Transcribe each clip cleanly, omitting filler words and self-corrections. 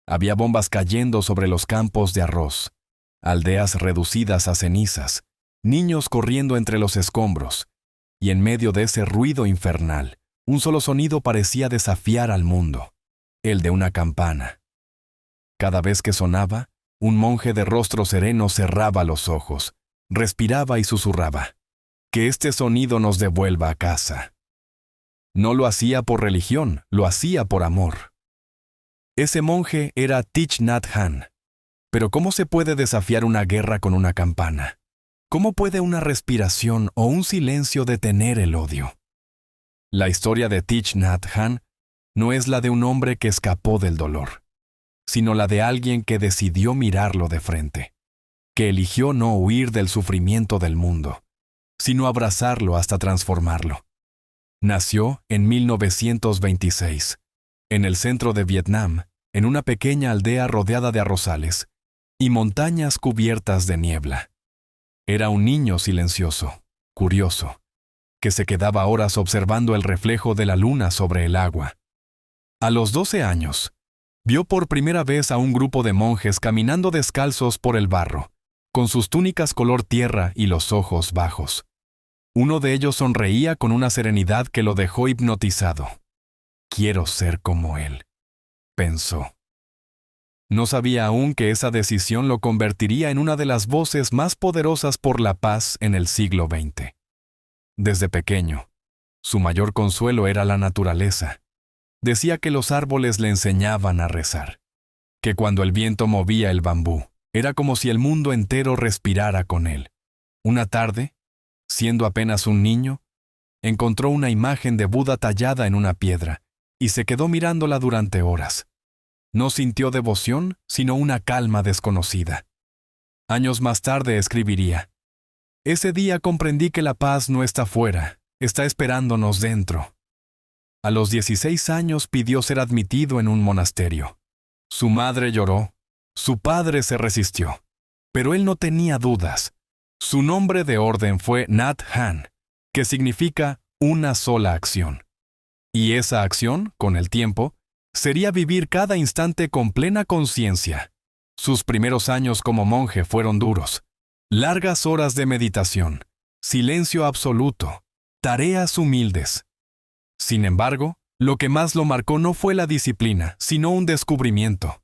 Había bombas cayendo sobre los campos de arroz, aldeas reducidas a cenizas, niños corriendo entre los escombros, y en medio de ese ruido infernal, un solo sonido parecía desafiar al mundo, el de una campana. Cada vez que sonaba, un monje de rostro sereno cerraba los ojos, respiraba y susurraba: «Que este sonido nos devuelva a casa». No lo hacía por religión, lo hacía por amor. Ese monje era Thich Nhat Hanh. Pero ¿cómo se puede desafiar una guerra con una campana? ¿Cómo puede una respiración o un silencio detener el odio? La historia de Thich Nhat Hanh no es la de un hombre que escapó del dolor, sino la de alguien que decidió mirarlo de frente, que eligió no huir del sufrimiento del mundo, sino abrazarlo hasta transformarlo. Nació en 1926, en el centro de Vietnam, en una pequeña aldea rodeada de arrozales y montañas cubiertas de niebla. Era un niño silencioso, curioso, que se quedaba horas observando el reflejo de la luna sobre el agua. A los 12 años, vio por primera vez a un grupo de monjes caminando descalzos por el barro, con sus túnicas color tierra y los ojos bajos. Uno de ellos sonreía con una serenidad que lo dejó hipnotizado. «Quiero ser como él», pensó. No sabía aún que esa decisión lo convertiría en una de las voces más poderosas por la paz en el siglo XX. Desde pequeño, su mayor consuelo era la naturaleza. Decía que los árboles le enseñaban a rezar, que cuando el viento movía el bambú, era como si el mundo entero respirara con él. Una tarde, siendo apenas un niño, encontró una imagen de Buda tallada en una piedra y se quedó mirándola durante horas. No sintió devoción, sino una calma desconocida. Años más tarde escribiría: «Ese día comprendí que la paz no está fuera, está esperándonos dentro». A los 16 años pidió ser admitido en un monasterio. Su madre lloró, su padre se resistió, pero él no tenía dudas. Su nombre de orden fue Nhat Hanh, que significa una sola acción. Y esa acción, con el tiempo, sería vivir cada instante con plena conciencia. Sus primeros años como monje fueron duros. Largas horas de meditación, silencio absoluto, tareas humildes. Sin embargo, lo que más lo marcó no fue la disciplina, sino un descubrimiento.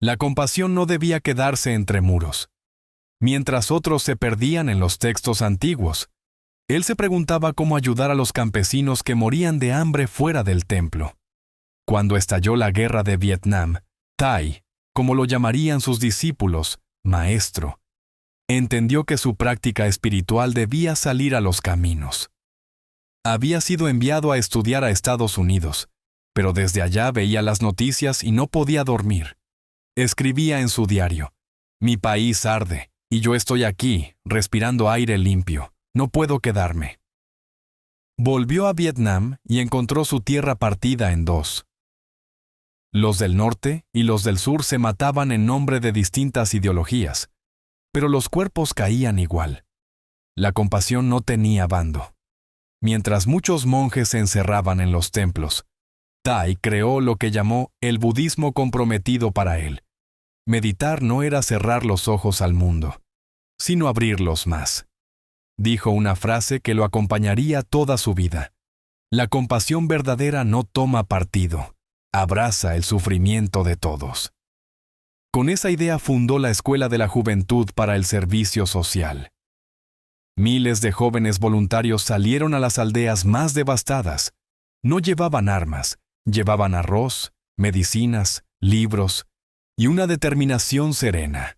La compasión no debía quedarse entre muros. Mientras otros se perdían en los textos antiguos, él se preguntaba cómo ayudar a los campesinos que morían de hambre fuera del templo. Cuando estalló la guerra de Vietnam, Thai, como lo llamarían sus discípulos, maestro, entendió que su práctica espiritual debía salir a los caminos. Había sido enviado a estudiar a Estados Unidos, pero desde allá veía las noticias y no podía dormir. Escribía en su diario: «Mi país arde, y yo estoy aquí, respirando aire limpio. No puedo quedarme». Volvió a Vietnam y encontró su tierra partida en dos. Los del norte y los del sur se mataban en nombre de distintas ideologías, pero los cuerpos caían igual. La compasión no tenía bando. Mientras muchos monjes se encerraban en los templos, Thai creó lo que llamó el budismo comprometido para él. Meditar no era cerrar los ojos al mundo, sino abrirlos más. Dijo una frase que lo acompañaría toda su vida: «La compasión verdadera no toma partido, abraza el sufrimiento de todos». Con esa idea fundó la Escuela de la Juventud para el Servicio Social. Miles de jóvenes voluntarios salieron a las aldeas más devastadas. No llevaban armas, llevaban arroz, medicinas, libros y una determinación serena.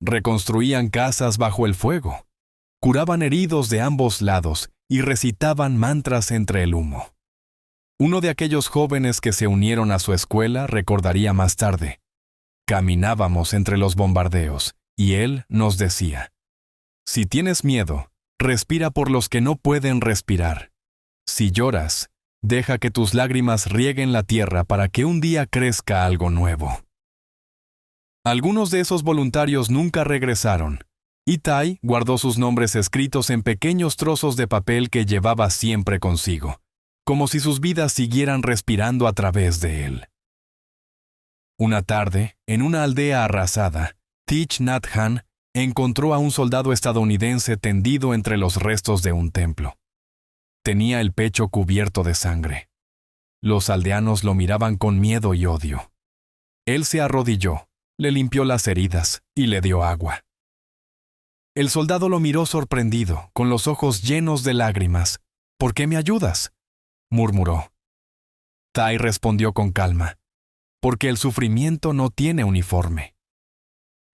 Reconstruían casas bajo el fuego, curaban heridos de ambos lados y recitaban mantras entre el humo. Uno de aquellos jóvenes que se unieron a su escuela recordaría más tarde: «Caminábamos entre los bombardeos y él nos decía: si tienes miedo, respira por los que no pueden respirar. Si lloras, deja que tus lágrimas rieguen la tierra para que un día crezca algo nuevo». Algunos de esos voluntarios nunca regresaron, y Thai guardó sus nombres escritos en pequeños trozos de papel que llevaba siempre consigo, como si sus vidas siguieran respirando a través de él. Una tarde, en una aldea arrasada, Thich Nhat Hanh encontró a un soldado estadounidense tendido entre los restos de un templo. Tenía el pecho cubierto de sangre. Los aldeanos lo miraban con miedo y odio. Él se arrodilló, le limpió las heridas y le dio agua. El soldado lo miró sorprendido, con los ojos llenos de lágrimas. «¿Por qué me ayudas?», murmuró. Thai respondió con calma: «Porque el sufrimiento no tiene uniforme».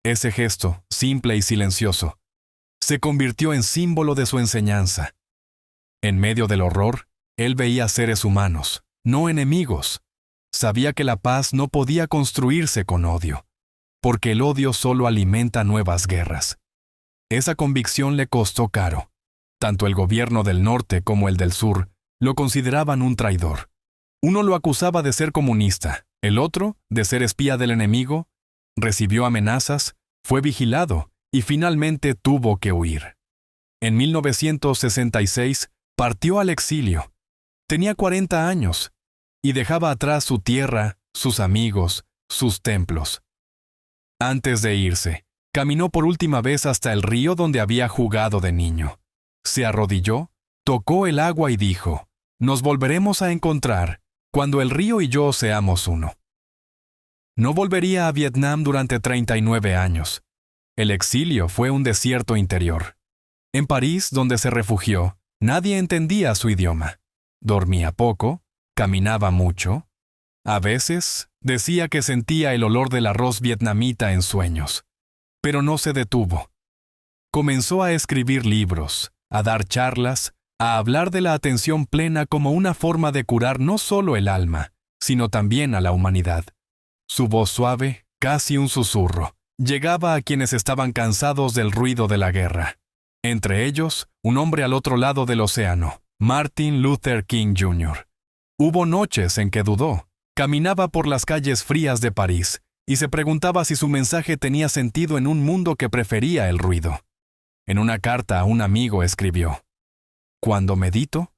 Ese gesto, simple y silencioso, se convirtió en símbolo de su enseñanza. En medio del horror, él veía seres humanos, no enemigos. Sabía que la paz no podía construirse con odio, porque el odio solo alimenta nuevas guerras. Esa convicción le costó caro. Tanto el gobierno del norte como el del sur lo consideraban un traidor. Uno lo acusaba de ser comunista, el otro de ser espía del enemigo. Recibió amenazas, fue vigilado y finalmente tuvo que huir. En 1966 partió al exilio. Tenía 40 años y dejaba atrás su tierra, sus amigos, sus templos. Antes de irse, caminó por última vez hasta el río donde había jugado de niño. Se arrodilló, tocó el agua y dijo: «Nos volveremos a encontrar cuando el río y yo seamos uno». No volvería a Vietnam durante 39 años. El exilio fue un desierto interior. En París, donde se refugió, nadie entendía su idioma. Dormía poco, caminaba mucho. A veces, decía que sentía el olor del arroz vietnamita en sueños. Pero no se detuvo. Comenzó a escribir libros, a dar charlas, a hablar de la atención plena como una forma de curar no solo el alma, sino también a la humanidad. Su voz suave, casi un susurro, llegaba a quienes estaban cansados del ruido de la guerra. Entre ellos, un hombre al otro lado del océano, Martin Luther King Jr. Hubo noches en que dudó. Caminaba por las calles frías de París y se preguntaba si su mensaje tenía sentido en un mundo que prefería el ruido. En una carta a un amigo escribió: «Cuando medito,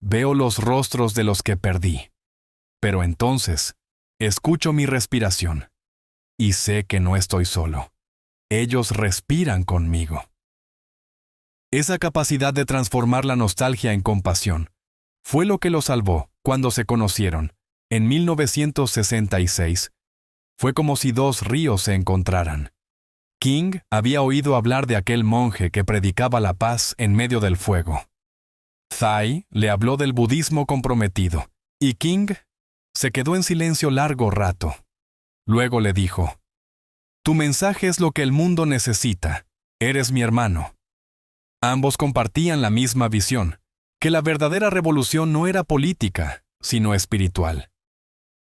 veo los rostros de los que perdí. Pero entonces, escucho mi respiración y sé que no estoy solo. Ellos respiran conmigo». Esa capacidad de transformar la nostalgia en compasión fue lo que lo salvó cuando se conocieron, en 1966. Fue como si dos ríos se encontraran. King había oído hablar de aquel monje que predicaba la paz en medio del fuego. Thai le habló del budismo comprometido, y King se quedó en silencio largo rato. Luego le dijo: «Tu mensaje es lo que el mundo necesita. Eres mi hermano». Ambos compartían la misma visión, que la verdadera revolución no era política, sino espiritual.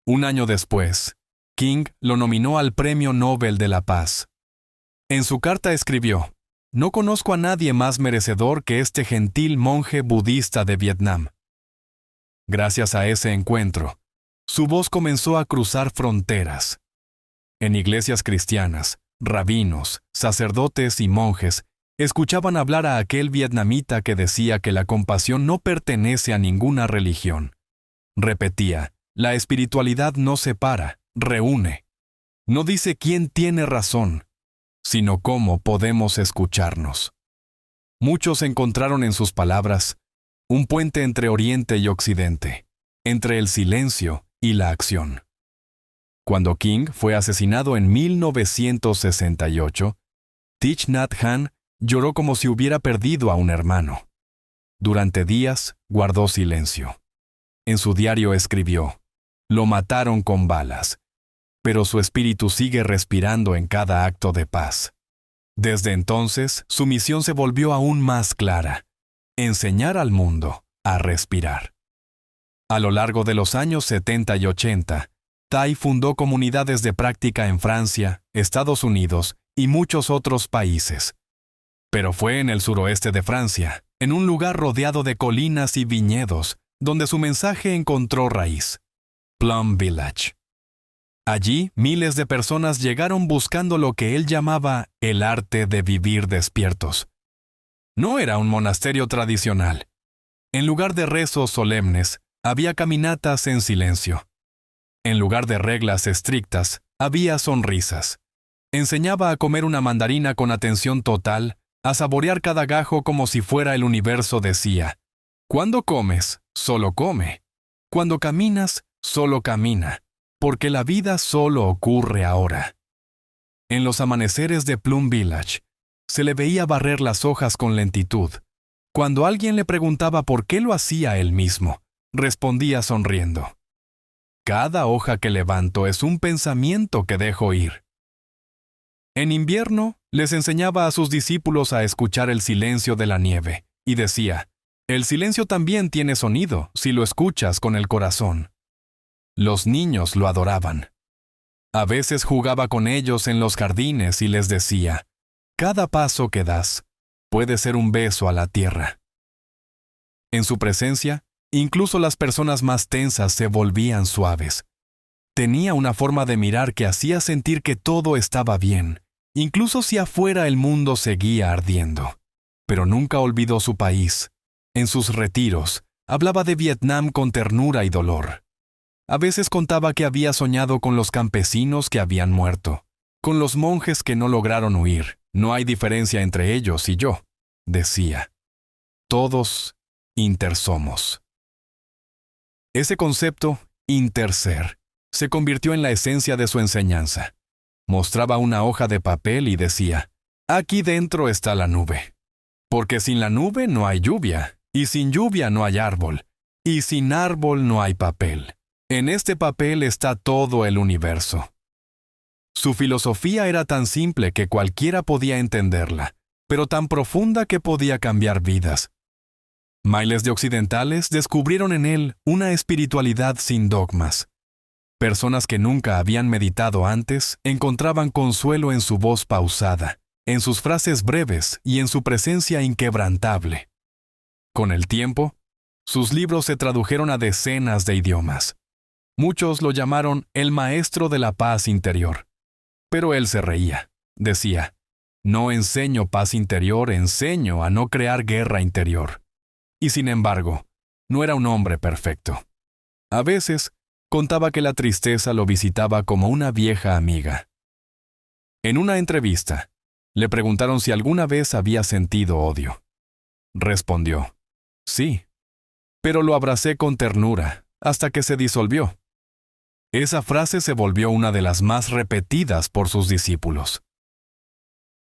Un año después, King lo nominó al Premio Nobel de la Paz. En su carta escribió: «No conozco a nadie más merecedor que este gentil monje budista de Vietnam». Gracias a ese encuentro, su voz comenzó a cruzar fronteras. En iglesias cristianas, rabinos, sacerdotes y monjes escuchaban hablar a aquel vietnamita que decía que la compasión no pertenece a ninguna religión. Repetía: «La espiritualidad no separa, reúne. No dice quién tiene razón, sino cómo podemos escucharnos». Muchos encontraron en sus palabras un puente entre Oriente y Occidente, entre el silencio y la acción. Cuando King fue asesinado en 1968, Thich Nhat Hanh lloró como si hubiera perdido a un hermano. Durante días guardó silencio. En su diario escribió: «Lo mataron con balas, pero su espíritu sigue respirando en cada acto de paz». Desde entonces, su misión se volvió aún más clara: enseñar al mundo a respirar. A lo largo de los años 70 y 80, Thai fundó comunidades de práctica en Francia, Estados Unidos y muchos otros países. Pero fue en el suroeste de Francia, en un lugar rodeado de colinas y viñedos, donde su mensaje encontró raíz: Plum Village. Allí, miles de personas llegaron buscando lo que él llamaba el arte de vivir despiertos. No era un monasterio tradicional. En lugar de rezos solemnes, había caminatas en silencio. En lugar de reglas estrictas, Había sonrisas. Enseñaba a comer una mandarina con atención total, a saborear cada gajo como si fuera el universo. Decía: cuando comes, solo come. Cuando caminas, solo camina, porque la vida solo ocurre ahora. En los amaneceres de Plum Village, se le veía barrer las hojas con lentitud. Cuando alguien le preguntaba por qué lo hacía él mismo, respondía sonriendo: cada hoja que levanto es un pensamiento que dejo ir. En invierno, les enseñaba a sus discípulos a escuchar el silencio de la nieve, y decía: el silencio también tiene sonido si lo escuchas con el corazón. Los niños lo adoraban. A veces jugaba con ellos en los jardines y les decía: cada paso que das puede ser un beso a la tierra. En su presencia, incluso las personas más tensas se volvían suaves. Tenía una forma de mirar que hacía sentir que todo estaba bien, incluso si afuera el mundo seguía ardiendo. Pero nunca olvidó su país. En sus retiros, hablaba de Vietnam con ternura y dolor. A veces contaba que había soñado con los campesinos que habían muerto, con los monjes que no lograron huir. No hay diferencia entre ellos y yo, decía. Todos intersomos. Ese concepto, interser, se convirtió en la esencia de su enseñanza. Mostraba una hoja de papel y decía: aquí dentro está la nube. Porque sin la nube no hay lluvia, y sin lluvia no hay árbol, y sin árbol no hay papel. En este papel está todo el universo. Su filosofía era tan simple que cualquiera podía entenderla, pero tan profunda que podía cambiar vidas. Miles de occidentales descubrieron en él una espiritualidad sin dogmas. Personas que nunca habían meditado antes encontraban consuelo en su voz pausada, en sus frases breves y en su presencia inquebrantable. Con el tiempo, sus libros se tradujeron a decenas de idiomas. Muchos lo llamaron el maestro de la paz interior. Pero él se reía. Decía: no enseño paz interior, enseño a no crear guerra interior. Y sin embargo, no era un hombre perfecto. A veces, contaba que la tristeza lo visitaba como una vieja amiga. En una entrevista, le preguntaron si alguna vez había sentido odio. Respondió: sí, pero lo abracé con ternura hasta que se disolvió. Esa frase se volvió una de las más repetidas por sus discípulos.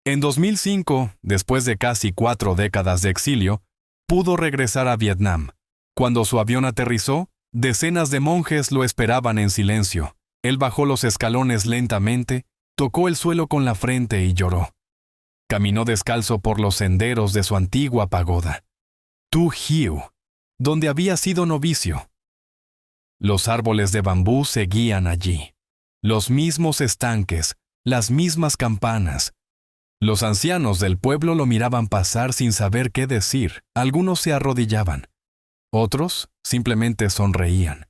En 2005, después de casi 4 décadas de exilio, pudo regresar a Vietnam. Cuando su avión aterrizó, decenas de monjes lo esperaban en silencio. Él bajó los escalones lentamente, tocó el suelo con la frente y lloró. Caminó descalzo por los senderos de su antigua pagoda, Tu Hieu, donde había sido novicio. Los árboles de bambú seguían allí. Los mismos estanques, las mismas campanas. Los ancianos del pueblo lo miraban pasar sin saber qué decir. Algunos se arrodillaban. Otros simplemente sonreían.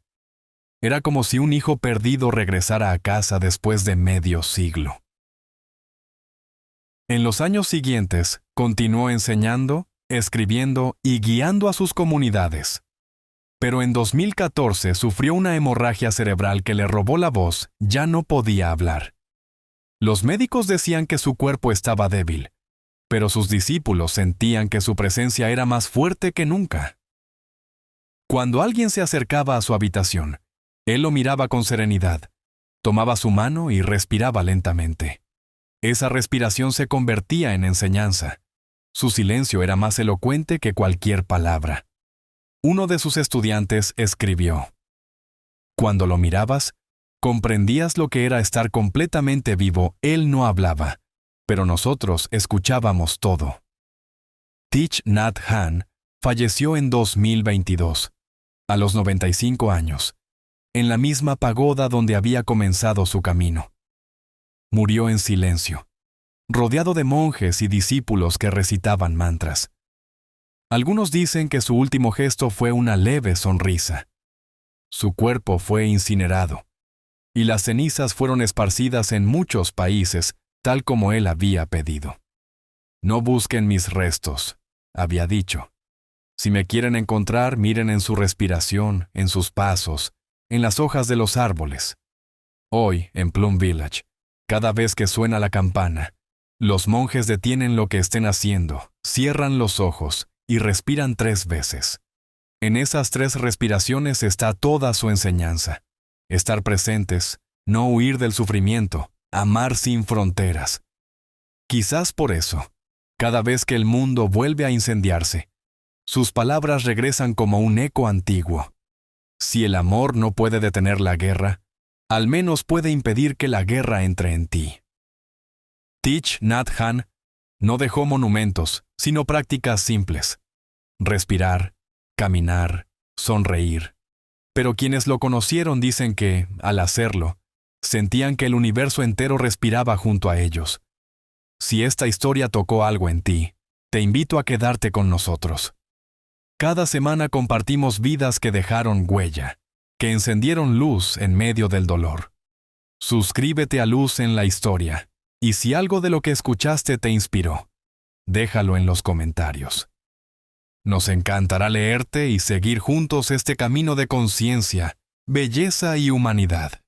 Era como si un hijo perdido regresara a casa después de medio siglo. En los años siguientes, continuó enseñando, escribiendo y guiando a sus comunidades. Pero en 2014 sufrió una hemorragia cerebral que le robó la voz. Ya no podía hablar. Los médicos decían que su cuerpo estaba débil, pero sus discípulos sentían que su presencia era más fuerte que nunca. Cuando alguien se acercaba a su habitación, él lo miraba con serenidad, tomaba su mano y respiraba lentamente. Esa respiración se convertía en enseñanza. Su silencio era más elocuente que cualquier palabra. Uno de sus estudiantes escribió: cuando lo mirabas, comprendías lo que era estar completamente vivo. Él no hablaba, pero nosotros escuchábamos todo. Thich Nhat Hanh falleció en 2022, a los 95 años, en la misma pagoda donde había comenzado su camino. Murió en silencio, rodeado de monjes y discípulos que recitaban mantras. Algunos dicen que su último gesto fue una leve sonrisa. Su cuerpo fue incinerado, y las cenizas fueron esparcidas en muchos países, tal como él había pedido. No busquen mis restos, había dicho. Si me quieren encontrar, miren en su respiración, en sus pasos, en las hojas de los árboles. Hoy, en Plum Village, cada vez que suena la campana, los monjes detienen lo que estén haciendo, cierran los ojos y respiran 3 veces. En esas 3 respiraciones está toda su enseñanza. Estar presentes, no huir del sufrimiento, amar sin fronteras. Quizás por eso, cada vez que el mundo vuelve a incendiarse, sus palabras regresan como un eco antiguo. Si el amor no puede detener la guerra, al menos puede impedir que la guerra entre en ti. Thich Nhat Hanh no dejó monumentos, sino prácticas simples. Respirar, caminar, sonreír. Pero quienes lo conocieron dicen que, al hacerlo, sentían que el universo entero respiraba junto a ellos. Si esta historia tocó algo en ti, te invito a quedarte con nosotros. Cada semana compartimos vidas que dejaron huella, que encendieron luz en medio del dolor. Suscríbete a Luz en la Historia, y si algo de lo que escuchaste te inspiró, déjalo en los comentarios. Nos encantará leerte y seguir juntos este camino de conciencia, belleza y humanidad.